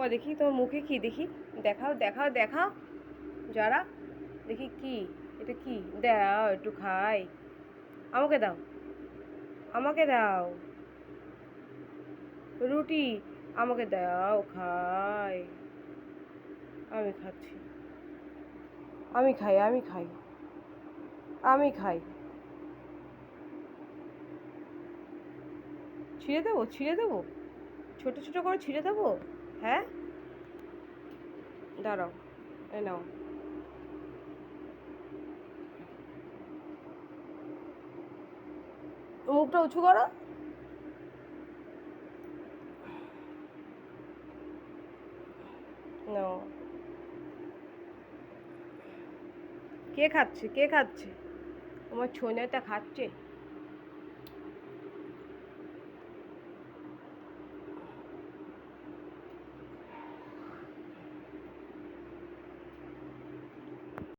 ও দেখি তোমার মুখে কি দেখি, দেখাও দেখাও দেখাও যারা, দেখি কি, এটা কি, দাও একটু খাই, আমাকে দাও, আমাকে দাও রুটি, আমাকে দাও খাই, আমি খাচ্ছি, আমি খাই, আমি খাই, আমি খাই, ছিঁড়ে দেবো, ছিঁড়ে দেবো, ছোটো ছোটো করে ছিঁড়ে দেবো, হ্যাঁ দাঁড়াও, এ নাও, মুখটা উঁচু করো, নাও, কে খাচ্ছে, কে খাচ্ছে, তোমার ছোনাটা খাচ্ছে।